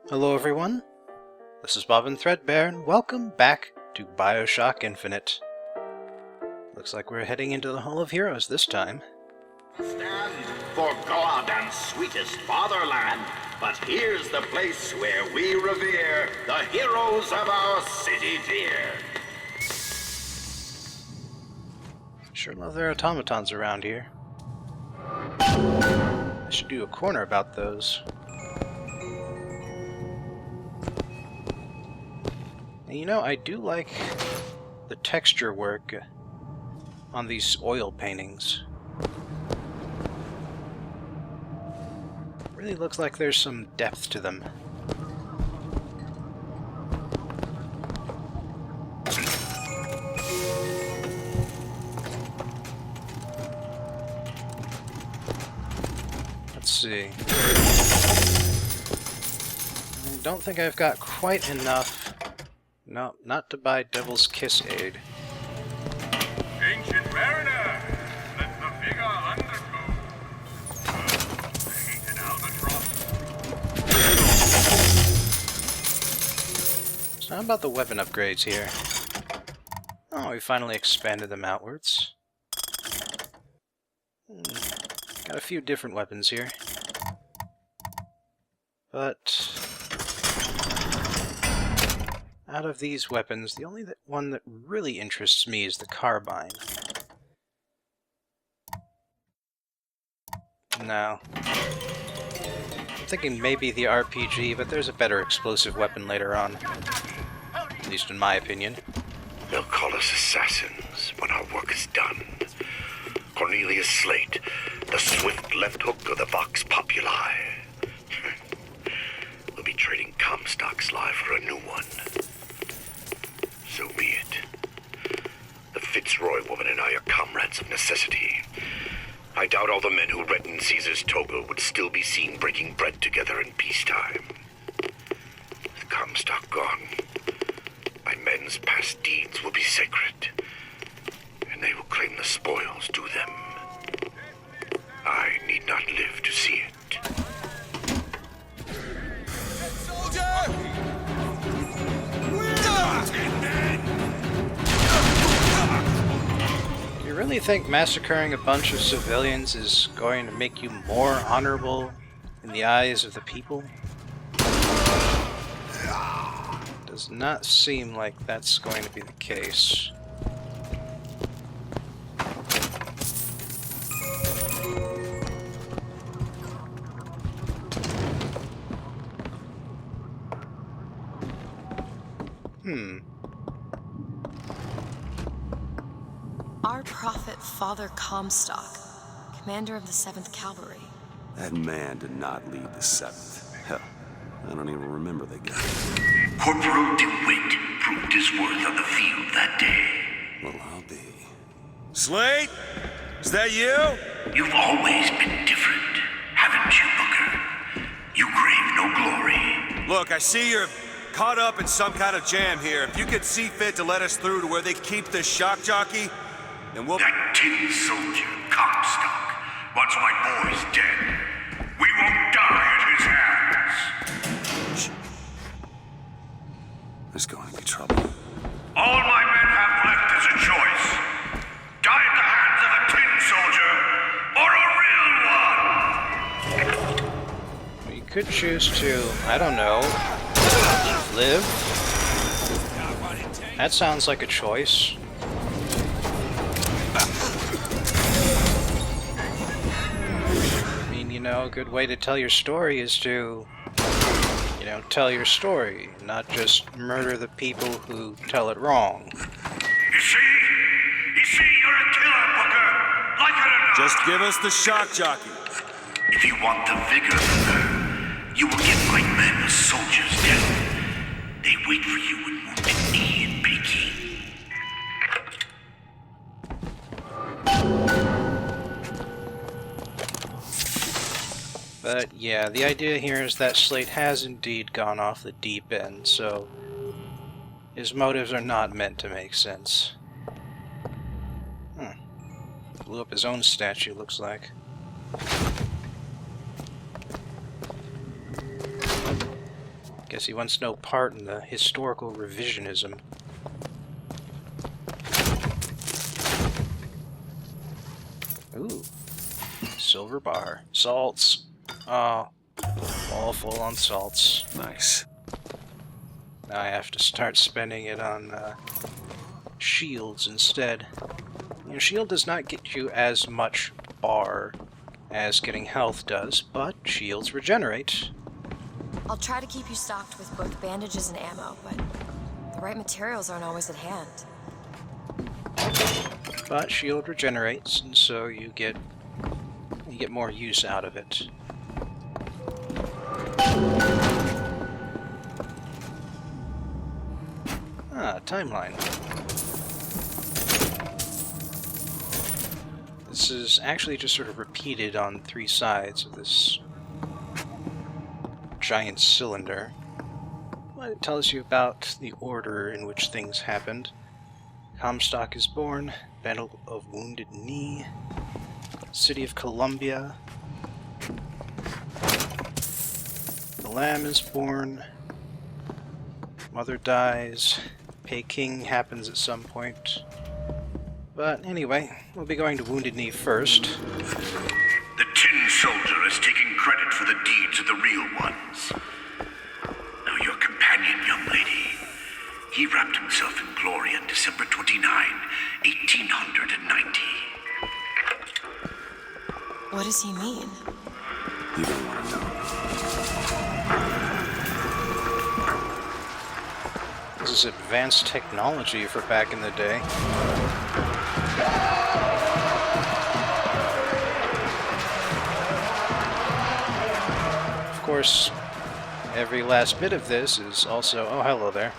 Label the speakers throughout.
Speaker 1: Hello everyone, this is Bob and Threadbare, and welcome back to BioShock Infinite. Looks like we're heading into the Hall of Heroes this time.
Speaker 2: Stand for God and sweetest fatherland, but here's the place where we revere the heroes of our city dear.
Speaker 1: Sure love their automatons around here. I should do a corner about those. And you know, I do like the texture work on these oil paintings. Really looks like there's some depth to them. Let's see. I don't think I've got quite enough. No, not to buy Devil's Kiss Aid.
Speaker 3: Ancient mariner, let the vigor undergo. Painted albatross.
Speaker 1: So how about the weapon upgrades here? Oh, we finally expanded them outwards. Got a few different weapons here. But out of these weapons, the only one that really interests me is the carbine. No. I'm thinking maybe the RPG, but there's a better explosive weapon later on. At least in my opinion.
Speaker 4: They'll call us assassins when our work is done. Cornelius Slate, the swift left hook of the Vox Populi. We'll be trading Comstock's life for a new one. So be it. The Fitzroy woman and I are comrades of necessity. I doubt all the men who read in Caesar's toga would still be seen breaking bread together in peacetime. With Comstock gone, my men's past deeds will be sacred, and they will claim the spoils due them. I need not live to see it.
Speaker 1: Do you really think massacring a bunch of civilians is going to make you more honorable in the eyes of the people? Does not seem like that's going to be the case.
Speaker 5: Our prophet, Father Comstock, commander of the 7th Cavalry.
Speaker 6: That man did not lead the 7th. Hell, I don't even remember the guy.
Speaker 4: Corporal DeWitt proved his worth on the field that day.
Speaker 6: Well, I'll be. Slate? Is that you?
Speaker 4: You've always been different, haven't you, Booker? You crave no glory.
Speaker 6: Look, I see you're caught up in some kind of jam here. If you could see fit to let us through to where they keep this shock jockey, then we'll...
Speaker 4: That tin soldier, Comstock, once my boy's dead. We won't die at his hands.
Speaker 6: There's going to be trouble.
Speaker 4: All my men have left is a choice. Die at the hands of a tin soldier, or a real one!
Speaker 1: You could choose to, I don't know, live? That sounds like a choice. I mean, you know, a good way to tell your story is to, you know, tell your story, not just murder the people who tell it wrong.
Speaker 4: You see, you're a killer, Booker. Like it or not.
Speaker 6: Just give us the shock jockey.
Speaker 4: If you want the vigor, Booker, you will give my men a soldier's death. They wait for you in Wounded Knee in Peking.
Speaker 1: But yeah, the idea here is that Slate has indeed gone off the deep end, so his motives are not meant to make sense. Blew up his own statue, looks like. Guess he wants no part in the historical revisionism. Ooh. Silver bar. Salts. Oh. All full on salts.
Speaker 6: Nice.
Speaker 1: Now I have to start spending it on shields instead. You know, shield does not get you as much bar as getting health does, but shields regenerate.
Speaker 5: I'll try to keep you stocked with both bandages and ammo, but the right materials aren't always at hand.
Speaker 1: But shield regenerates, and so you get more use out of it. Ah, timeline. This is actually just sort of repeated on 3 sides of this giant cylinder. Well, it tells you about the order in which things happened. Comstock is born, Battle of Wounded Knee, City of Columbia, the Lamb is born, Mother dies, Peking happens at some point. But anyway, we'll be going to Wounded Knee first.
Speaker 4: The Tin Soldier is taking credit for the deeds of the real ones. Now your companion, young lady, he wrapped himself in glory on December 29, 1890.
Speaker 5: What does he mean?
Speaker 6: You don't want to know.
Speaker 1: This is advanced technology for back in the day. Of course, every last bit of this is also... Oh, hello there.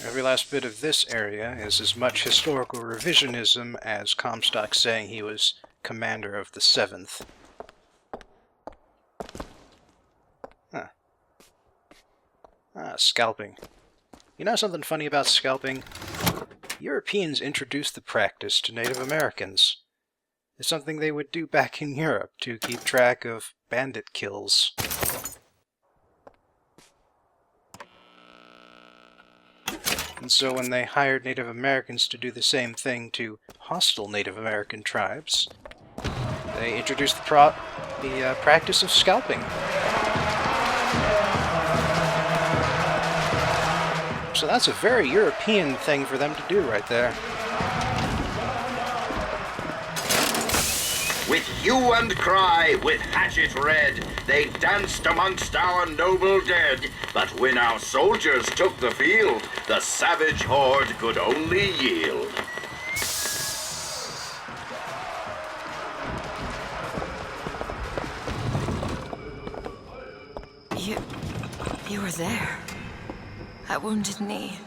Speaker 1: Every last bit of this area is as much historical revisionism as Comstock saying he was commander of the 7th. Huh. Ah, scalping. You know something funny about scalping? Europeans introduced the practice to Native Americans. It's something they would do back in Europe to keep track of bandit kills. And so when they hired Native Americans to do the same thing to hostile Native American tribes, they introduced the practice of scalping. So that's a very European thing for them to do right there.
Speaker 2: With hue and cry, with hatchet red, they danced amongst our noble dead. But when our soldiers took the field, the savage horde could only yield.
Speaker 5: You were there. At Wounded Knee.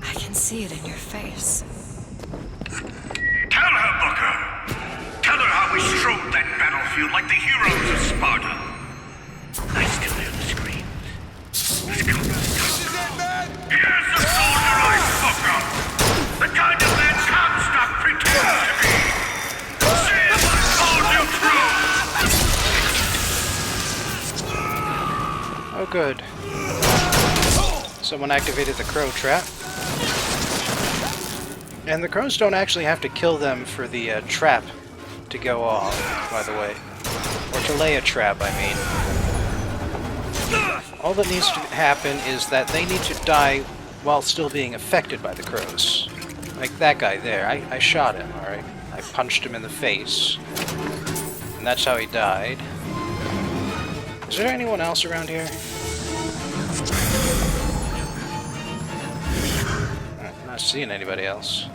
Speaker 5: I can see it in your face.
Speaker 4: Tell her, Booker! Tell her how we strode that battlefield like the heroes of Sparta. I still hear the screams. Let's go.
Speaker 6: This is it, man!
Speaker 4: Here's the soldier I spoke of! The kind of man Comstock pretends to be! See if I told you true!
Speaker 1: Oh good. Someone activated the crow trap. And the crows don't actually have to kill them for the trap to go off, by the way. Or to lay a trap, I mean. All that needs to happen is that they need to die while still being affected by the crows. Like that guy there. I shot him, alright? I punched him in the face. And that's how he died. Is there anyone else around here? I'm not seeing anybody else.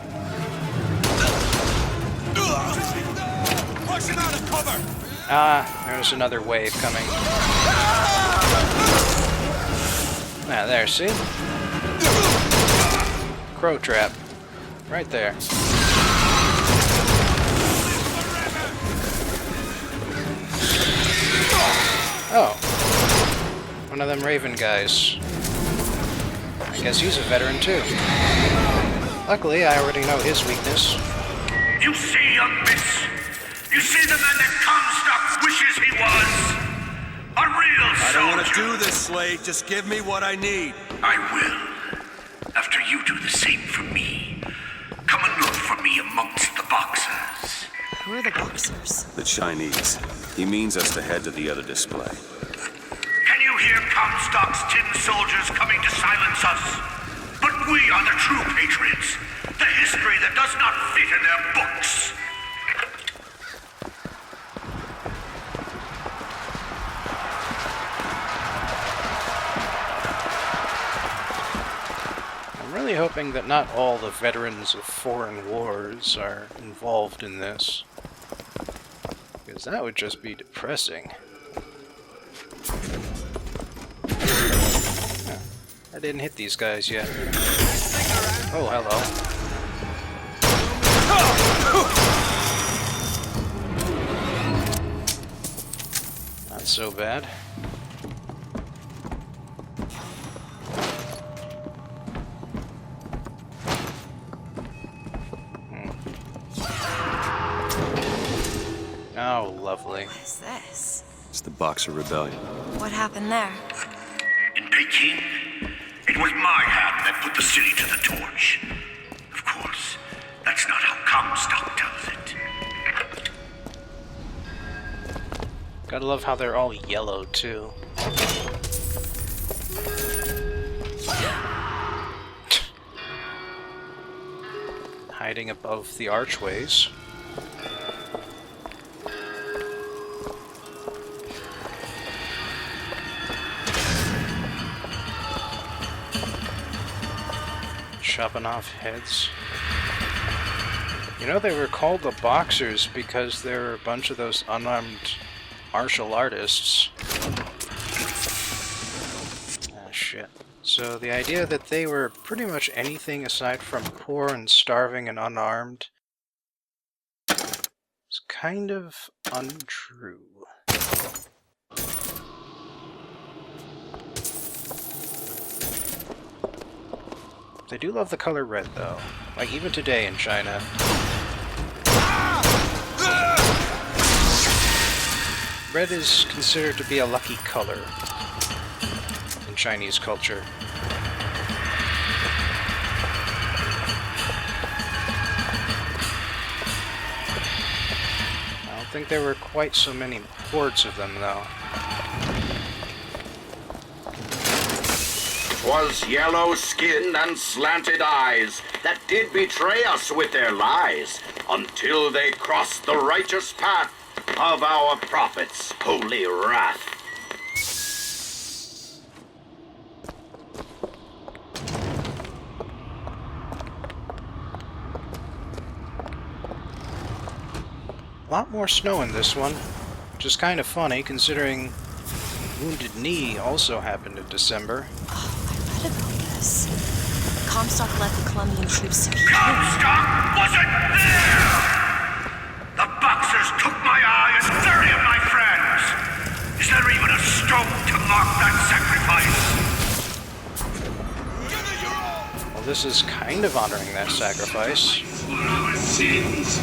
Speaker 1: Ah, there's another wave coming. Ah, there, see? Crow trap. Right there. Oh. One of them Raven guys. I guess he's a veteran too. Luckily, I already know his weakness.
Speaker 4: You see, young miss? You see the man that Comstock wishes he was? A real soldier.
Speaker 6: I don't want to do this, Slade. Just give me what I need.
Speaker 4: I will. After you do the same for me. Come and look for me amongst the boxers.
Speaker 5: Who are the boxers?
Speaker 6: The Chinese. He means us to head to the other display.
Speaker 4: Can you hear Comstock's tin soldiers coming to silence us? But we are the true patriots. The history that does not fit in their books.
Speaker 1: I'm really hoping that not all the veterans of foreign wars are involved in this. Because that would just be depressing. Yeah, I didn't hit these guys yet. Oh, hello. Not so bad. Oh, lovely.
Speaker 5: What is this?
Speaker 6: It's the Boxer Rebellion.
Speaker 5: What happened there?
Speaker 4: In Peking, it was my hand that put the city to the torch. Of course, that's not how Comstock tells it.
Speaker 1: Gotta love how they're all yellow, too. Hiding above the archways. Chopping off heads. You know, they were called the Boxers because there were a bunch of those unarmed martial artists. Ah, shit. So the idea that they were pretty much anything aside from poor and starving and unarmed is kind of untrue. They do love the color red, though. Like, even today in China. Red is considered to be a lucky color in Chinese culture. I don't think there were quite so many hordes of them, though.
Speaker 2: 'Twas yellow skin and slanted eyes that did betray us with their lies, until they crossed the righteous path of our prophet's holy wrath.
Speaker 1: A lot more snow in this one, which is kind of funny considering Wounded Knee also happened in December.
Speaker 5: Oh, I read about this. Comstock led the Colombian troops to Peking.
Speaker 4: Comstock wasn't there! The Boxers took my eye and 30 of my friends! Is there even a stone to mark that sacrifice?
Speaker 1: Well, this is kind of honoring that sacrifice.
Speaker 3: Our sins.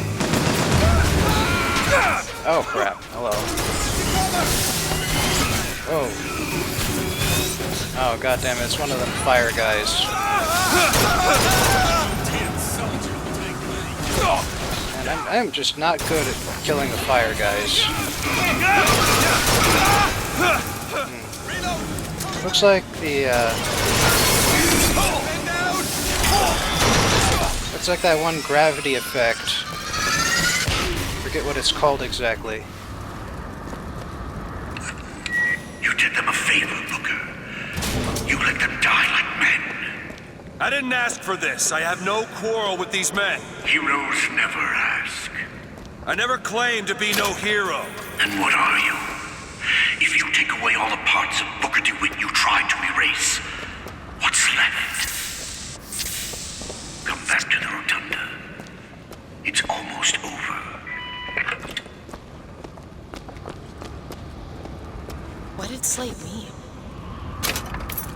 Speaker 1: Oh crap, hello. Whoa. Oh goddamn, it's one of them fire guys. And I'm just not good at killing the fire guys. Looks like the looks like that one gravity effect. Forget what it's called exactly.
Speaker 4: You did them a favor, Booker. You let them die like men.
Speaker 6: I didn't ask for this. I have no quarrel with these men.
Speaker 4: Heroes never ask.
Speaker 6: I never claimed to be no hero.
Speaker 4: Then what are you? If you take away all the parts of Booker DeWitt you tried to erase, what's left? Come back to the rotunda. It's almost over.
Speaker 5: What did Slate mean?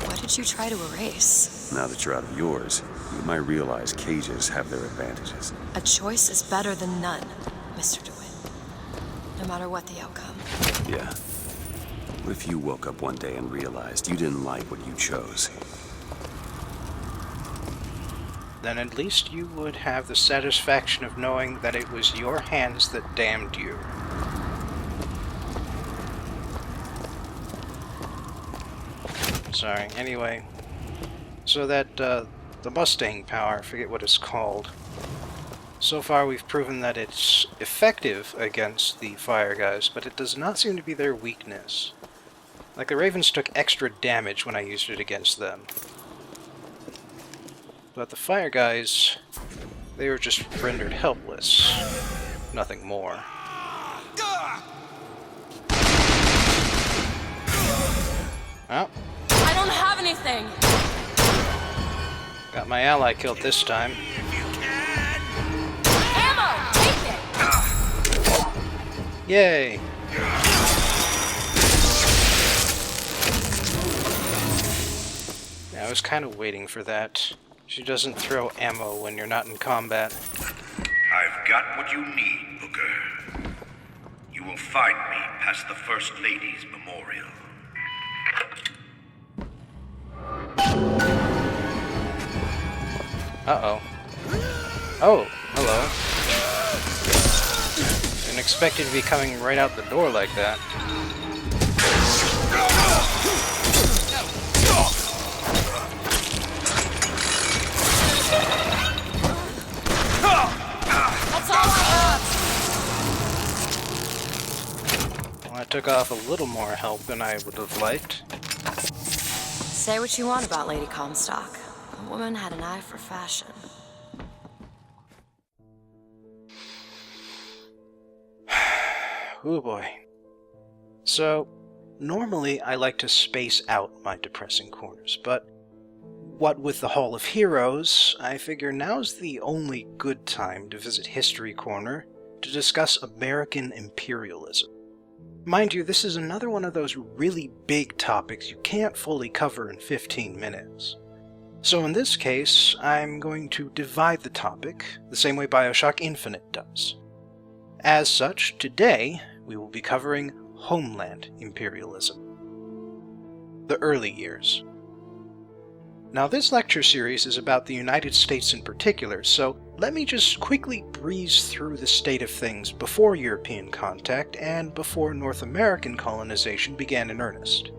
Speaker 5: What did you try to erase?
Speaker 6: Now that you're out of yours,
Speaker 7: You might realize cages have their advantages.
Speaker 5: A choice is better than none, Mr. DeWitt. No matter what the outcome.
Speaker 7: Yeah. What if you woke up one day and realized you didn't like what you chose?
Speaker 1: Then at least you would have the satisfaction of knowing that it was your hands that damned you. Sorry, anyway. So that, the Mustang power, I forget what it's called. So far we've proven that it's effective against the fire guys, but it does not seem to be their weakness. Like the Ravens took extra damage when I used it against them. But the fire guys, they were just rendered helpless. Nothing more. Well,
Speaker 5: I don't have anything!
Speaker 1: got my ally killed this time.
Speaker 5: Ammo! Take it!
Speaker 1: Yay! Yeah, I was kind of waiting for that. She doesn't throw ammo when you're not in combat.
Speaker 4: I've got what you need, Booker. You will find me past the First Lady's memorial.
Speaker 1: Uh-oh. Oh, hello. Didn't expect you to be coming right out the door like that.
Speaker 5: That's all I have!
Speaker 1: Well, I took off a little more help than I would have liked.
Speaker 5: Say what you want about Lady Comstock. The woman had an eye for fashion.
Speaker 1: Oh boy. So, normally I like to space out my depressing corners, but what with the Hall of Heroes, I figure now's the only good time to visit History Corner to discuss American imperialism. Mind you, this is another one of those really big topics you can't fully cover in 15 minutes. So in this case, I'm going to divide the topic the same way BioShock Infinite does. As such, today we will be covering Homeland imperialism. The early years. Now this lecture series is about the United States in particular, so let me just quickly breeze through the state of things before European contact and before North American colonization began in earnest.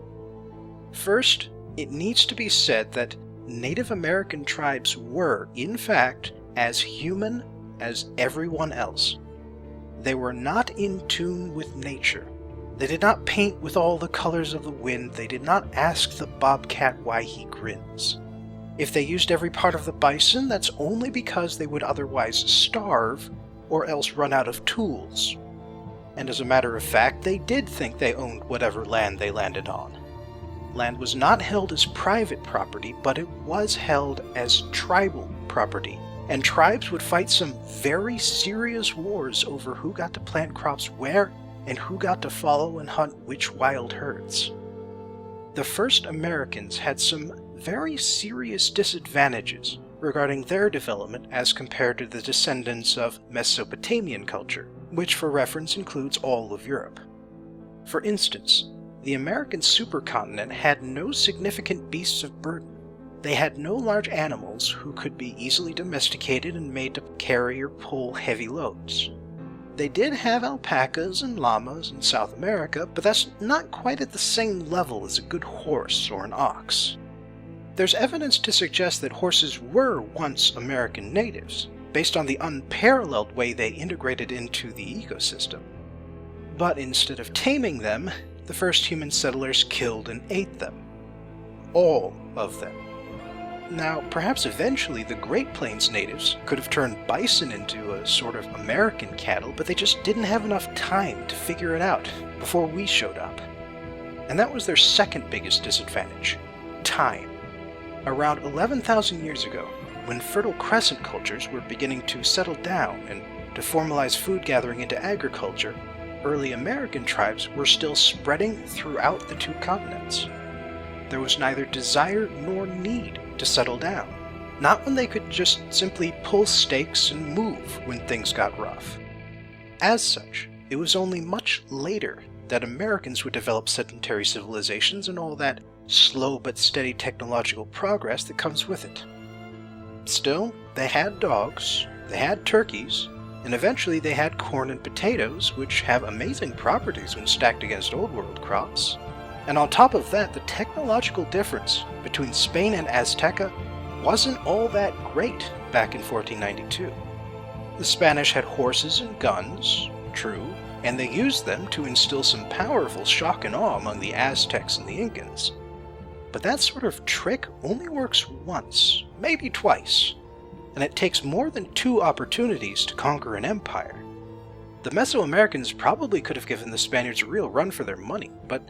Speaker 1: First, it needs to be said that Native American tribes were, in fact, as human as everyone else. They were not in tune with nature. They did not paint with all the colors of the wind. They did not ask the bobcat why he grins. If they used every part of the bison, that's only because they would otherwise starve or else run out of tools. And as a matter of fact, they did think they owned whatever land they landed on. Land was not held as private property, but it was held as tribal property. And tribes would fight some very serious wars over who got to plant crops where and who got to follow and hunt which wild herds. The first Americans had some very serious disadvantages regarding their development as compared to the descendants of Mesopotamian culture, which for reference includes all of Europe. For instance, the American supercontinent had no significant beasts of burden. They had no large animals who could be easily domesticated and made to carry or pull heavy loads. They did have alpacas and llamas in South America, but that's not quite at the same level as a good horse or an ox. There's evidence to suggest that horses were once American natives, based on the unparalleled way they integrated into the ecosystem. But instead of taming them, the first human settlers killed and ate them. All of them. Now, perhaps eventually the Great Plains natives could have turned bison into a sort of American cattle, but they just didn't have enough time to figure it out before we showed up. And that was their second biggest disadvantage: time. Around 11,000 years ago, when Fertile Crescent cultures were beginning to settle down and to formalize food gathering into agriculture, early American tribes were still spreading throughout the two continents. There was neither desire nor need to settle down. Not when they could just simply pull stakes and move when things got rough. As such, it was only much later that Americans would develop sedentary civilizations and all that slow but steady technological progress that comes with it. Still, they had dogs, they had turkeys, and eventually they had corn and potatoes, which have amazing properties when stacked against Old World crops. And on top of that, the technological difference between Spain and Azteca wasn't all that great back in 1492. The Spanish had horses and guns, true, and they used them to instill some powerful shock and awe among the Aztecs and the Incans. But that sort of trick only works once, maybe twice, and it takes more than 2 opportunities to conquer an empire. The Mesoamericans probably could have given the Spaniards a real run for their money, but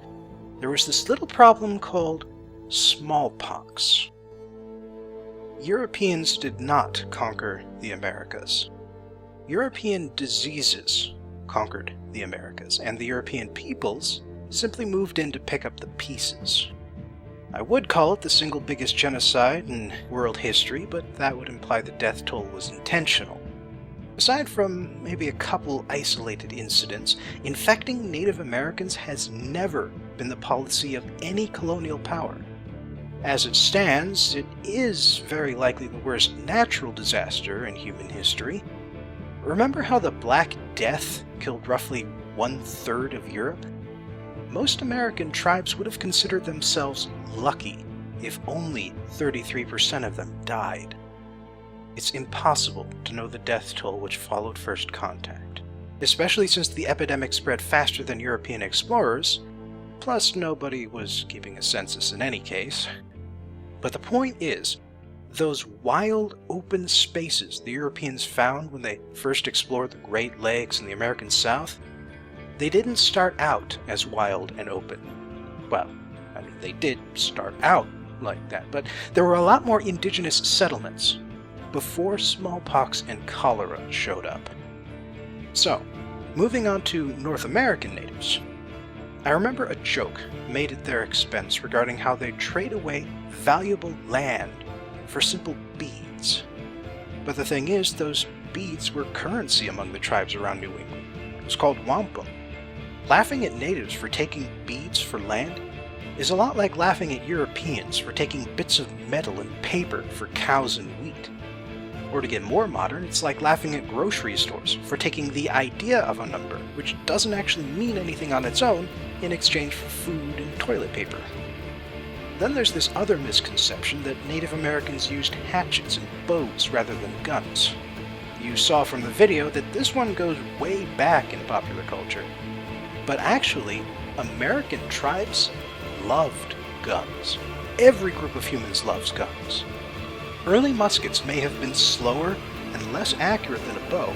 Speaker 1: there was this little problem called smallpox. Europeans did not conquer the Americas. European diseases conquered the Americas, and the European peoples simply moved in to pick up the pieces. I would call it the single biggest genocide in world history, but that would imply the death toll was intentional. Aside from maybe a couple isolated incidents, infecting Native Americans has never been the policy of any colonial power. As it stands, it is very likely the worst natural disaster in human history. Remember how the Black Death killed roughly 1/3 of Europe? Most American tribes would have considered themselves lucky if only 33% of them died. It's impossible to know the death toll which followed first contact, especially since the epidemic spread faster than European explorers, plus nobody was keeping a census in any case. But the point is, those wild open spaces the Europeans found when they first explored the Great Lakes and the American South, they didn't start out as wild and open. Well, I mean, they did start out like that, but there were a lot more indigenous settlements before smallpox and cholera showed up. So, moving on to North American natives. I remember a joke made at their expense regarding how they trade away valuable land for simple beads. But the thing is, those beads were currency among the tribes around New England. It was called wampum. Laughing at natives for taking beads for land is a lot like laughing at Europeans for taking bits of metal and paper for cows and wheat. Or to get more modern, it's like laughing at grocery stores for taking the idea of a number, which doesn't actually mean anything on its own, in exchange for food and toilet paper. Then there's this other misconception that Native Americans used hatchets and bows rather than guns. You saw from the video that this one goes way back in popular culture. But actually, American tribes loved guns. Every group of humans loves guns. Early muskets may have been slower and less accurate than a bow,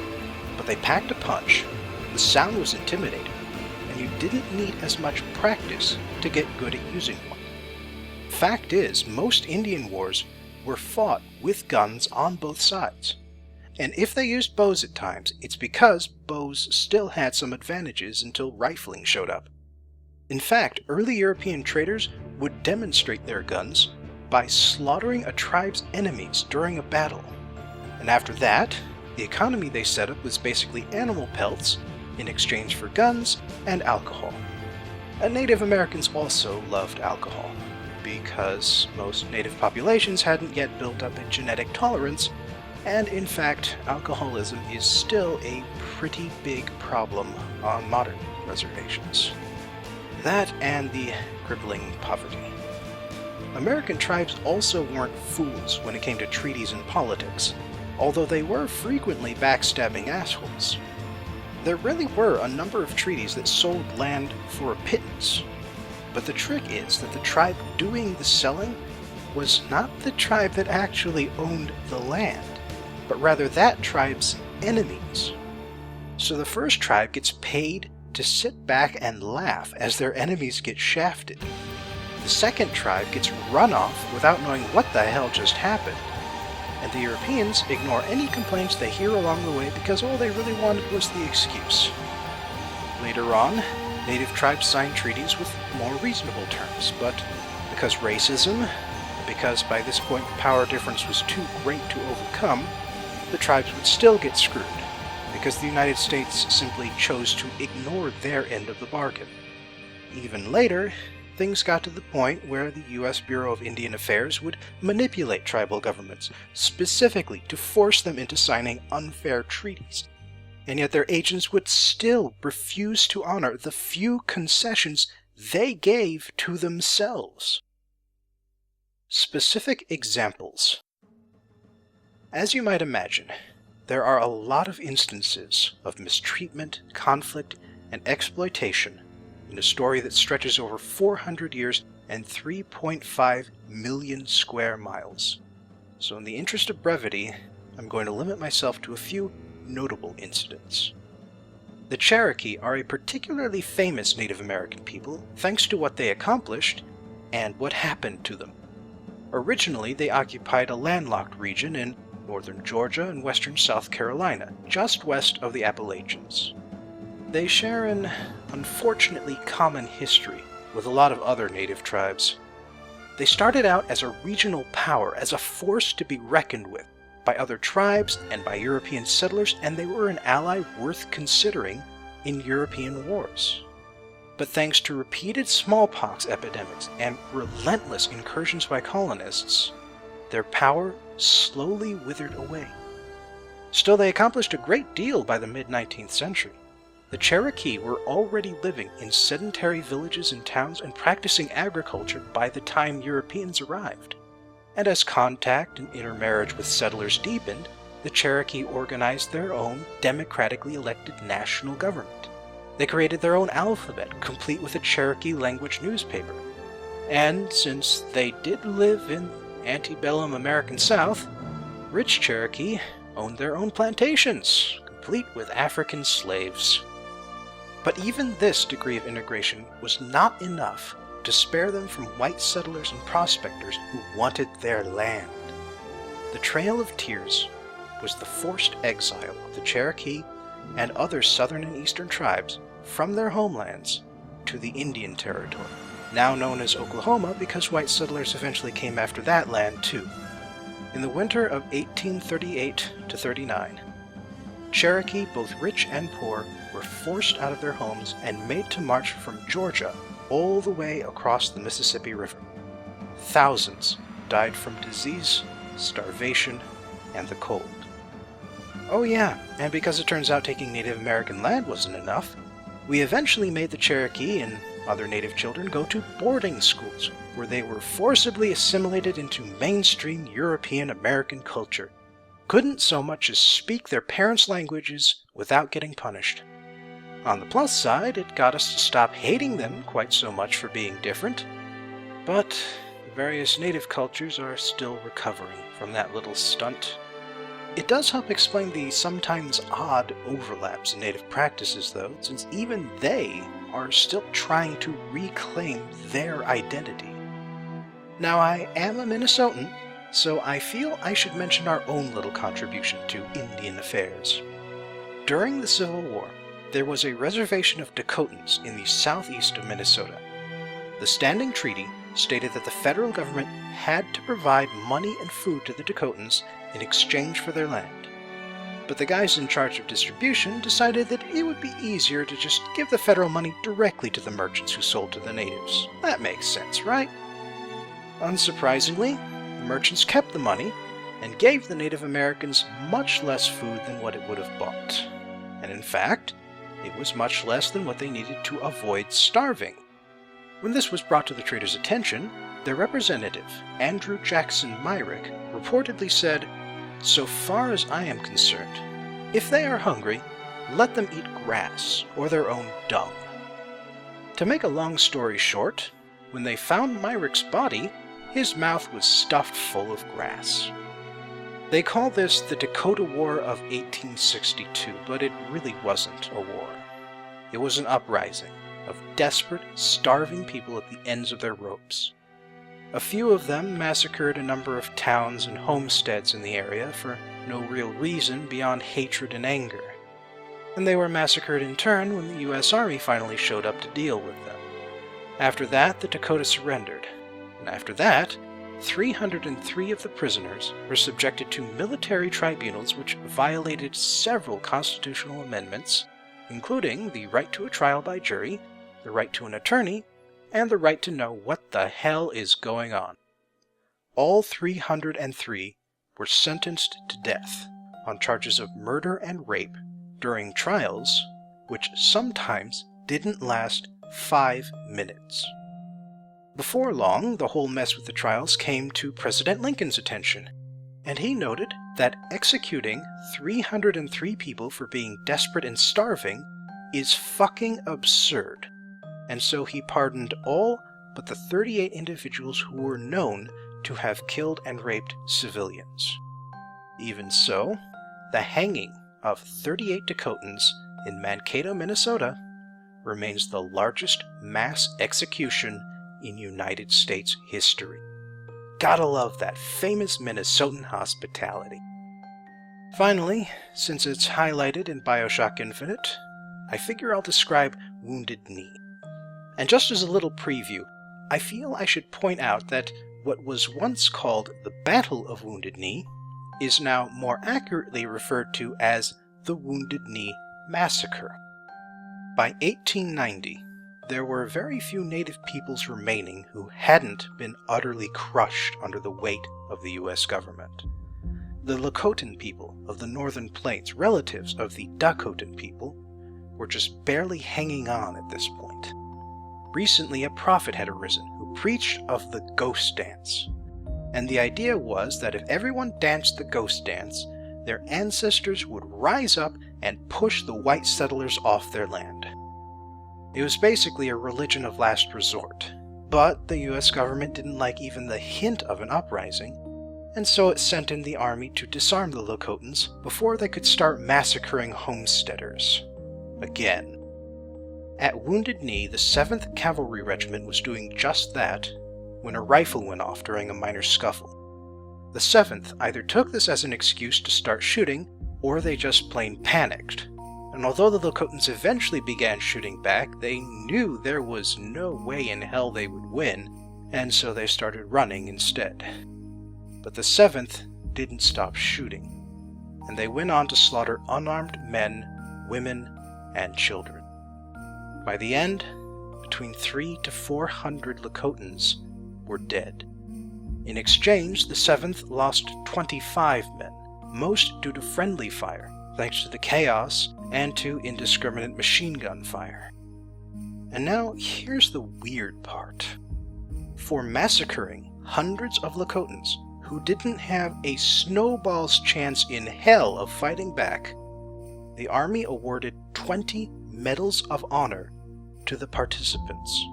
Speaker 1: but they packed a punch, the sound was intimidating, and you didn't need as much practice to get good at using one. Fact is, most Indian wars were fought with guns on both sides. And if they used bows at times, it's because bows still had some advantages until rifling showed up. In fact, early European traders would demonstrate their guns by slaughtering a tribe's enemies during a battle. And after that, the economy they set up was basically animal pelts in exchange for guns and alcohol. And Native Americans also loved alcohol, because most native populations hadn't yet built up a genetic tolerance, and in fact, alcoholism is still a pretty big problem on modern reservations. That and the crippling poverty. American tribes also weren't fools when it came to treaties and politics, although they were frequently backstabbing assholes. There really were a number of treaties that sold land for a pittance, but the trick is that the tribe doing the selling was not the tribe that actually owned the land, but rather that tribe's enemies. So the first tribe gets paid to sit back and laugh as their enemies get shafted. The second tribe gets run off without knowing what the hell just happened. And the Europeans ignore any complaints they hear along the way because all they really wanted was the excuse. Later on, native tribes signed treaties with more reasonable terms, but because racism, because by this point the power difference was too great to overcome, the tribes would still get screwed, because the United States simply chose to ignore their end of the bargain. Even later, things got to the point where the U.S. Bureau of Indian Affairs would manipulate tribal governments, specifically to force them into signing unfair treaties. And yet their agents would still refuse to honor the few concessions they gave to themselves. Specific examples. As you might imagine, there are a lot of instances of mistreatment, conflict, and exploitation in a story that stretches over 400 years and 3.5 million square miles. So in the interest of brevity, I'm going to limit myself to a few notable incidents. The Cherokee are a particularly famous Native American people thanks to what they accomplished and what happened to them. Originally, they occupied a landlocked region in northern Georgia and western South Carolina, just west of the Appalachians. They share an unfortunately common history with a lot of other native tribes. They started out as a regional power, as a force to be reckoned with by other tribes and by European settlers, and they were an ally worth considering in European wars. But thanks to repeated smallpox epidemics and relentless incursions by colonists, their power slowly withered away. Still, they accomplished a great deal by the mid-19th century. The Cherokee were already living in sedentary villages and towns and practicing agriculture by the time Europeans arrived. And as contact and intermarriage with settlers deepened, the Cherokee organized their own democratically elected national government. They created their own alphabet, complete with a Cherokee language newspaper. And since they did live in antebellum American South, rich Cherokee owned their own plantations, complete with African slaves. But even this degree of integration was not enough to spare them from white settlers and prospectors who wanted their land. The Trail of Tears was the forced exile of the Cherokee and other southern and eastern tribes from their homelands to the Indian Territory, now known as Oklahoma because white settlers eventually came after that land too. In the winter of 1838 to 39, Cherokee, both rich and poor, were forced out of their homes and made to march from Georgia all the way across the Mississippi River. Thousands died from disease, starvation, and the cold. Oh yeah, and because it turns out taking Native American land wasn't enough, we eventually made the Cherokee and other native children go to boarding schools, where they were forcibly assimilated into mainstream European American culture. Couldn't so much as speak their parents' languages without getting punished. On the plus side, it got us to stop hating them quite so much for being different. But the various native cultures are still recovering from that little stunt. It does help explain the sometimes odd overlaps in native practices, though, since even they are still trying to reclaim their identity. Now, I am a Minnesotan, so I feel I should mention our own little contribution to Indian affairs. During the Civil War, there was a reservation of Dakotans in the southeast of Minnesota. The Standing Treaty stated that the federal government had to provide money and food to the Dakotans in exchange for their land. But the guys in charge of distribution decided that it would be easier to just give the federal money directly to the merchants who sold to the natives. That makes sense, right? Unsurprisingly, the merchants kept the money and gave the Native Americans much less food than what it would have bought. And in fact, it was much less than what they needed to avoid starving. When this was brought to the traders' attention, their representative, Andrew Jackson Myrick, reportedly said, "So far as I am concerned, if they are hungry, let them eat grass or their own dung." To make a long story short, when they found Myrick's body, his mouth was stuffed full of grass. They call this the Dakota War of 1862, but it really wasn't a war. It was an uprising of desperate, starving people at the ends of their ropes. A few of them massacred a number of towns and homesteads in the area for no real reason beyond hatred and anger. And they were massacred in turn when the U.S. Army finally showed up to deal with them. After that, the Dakota surrendered. And after that, 303 of the prisoners were subjected to military tribunals which violated several constitutional amendments, including the right to a trial by jury, the right to an attorney, and the right to know what the hell is going on. All 303 were sentenced to death on charges of murder and rape during trials which sometimes didn't last 5 minutes. Before long, the whole mess with the trials came to President Lincoln's attention, and he noted that executing 303 people for being desperate and starving is fucking absurd, and so he pardoned all but the 38 individuals who were known to have killed and raped civilians. Even so, the hanging of 38 Dakotans in Mankato, Minnesota, remains the largest mass execution in United States history. Gotta love that famous Minnesotan hospitality. Finally, since it's highlighted in BioShock Infinite, I figure I'll describe Wounded Knee. And just as a little preview, I feel I should point out that what was once called the Battle of Wounded Knee is now more accurately referred to as the Wounded Knee Massacre. By 1890, there were very few native peoples remaining who hadn't been utterly crushed under the weight of the U.S. government. The Lakota people of the Northern Plains, relatives of the Dakota people, were just barely hanging on at this point. Recently, a prophet had arisen who preached of the ghost dance, and the idea was that if everyone danced the ghost dance, their ancestors would rise up and push the white settlers off their land. It was basically a religion of last resort, but the US government didn't like even the hint of an uprising, and so it sent in the army to disarm the Lakotans before they could start massacring homesteaders. Again. At Wounded Knee, the 7th Cavalry Regiment was doing just that when a rifle went off during a minor scuffle. The 7th either took this as an excuse to start shooting, or they just plain panicked. And although the Lakotans eventually began shooting back, they knew there was no way in hell they would win, and so they started running instead. But the 7th didn't stop shooting, and they went on to slaughter unarmed men, women, and children. By the end, between 300 to 400 Lakotans were dead. In exchange, the 7th lost 25 men, most due to friendly fire, thanks to the chaos and to indiscriminate machine gun fire. And now, here's the weird part. For massacring hundreds of Lakotans who didn't have a snowball's chance in hell of fighting back, the army awarded 20 Medals of Honor to the participants.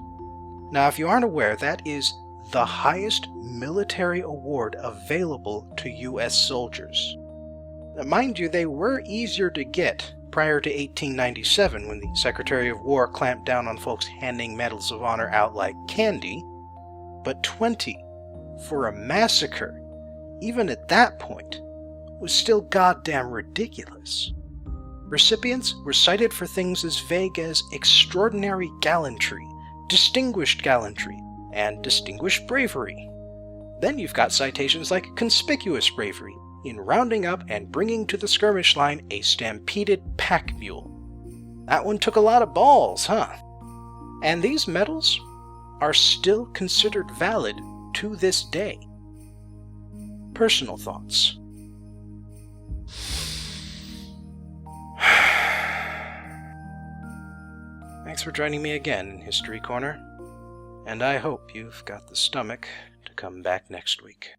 Speaker 1: Now, if you aren't aware, that is the highest military award available to U.S. soldiers. Now, mind you, they were easier to get prior to 1897 when the Secretary of War clamped down on folks handing Medals of Honor out like candy, but 20 for a massacre, even at that point, was still goddamn ridiculous. Recipients were cited for things as vague as extraordinary gallantry, distinguished gallantry, and distinguished bravery. Then you've got citations like conspicuous bravery in rounding up and bringing to the skirmish line a stampeded pack mule. That one took a lot of balls, huh? And these medals are still considered valid to this day. Personal thoughts. Thanks for joining me again in History Corner, and I hope you've got the stomach to come back next week.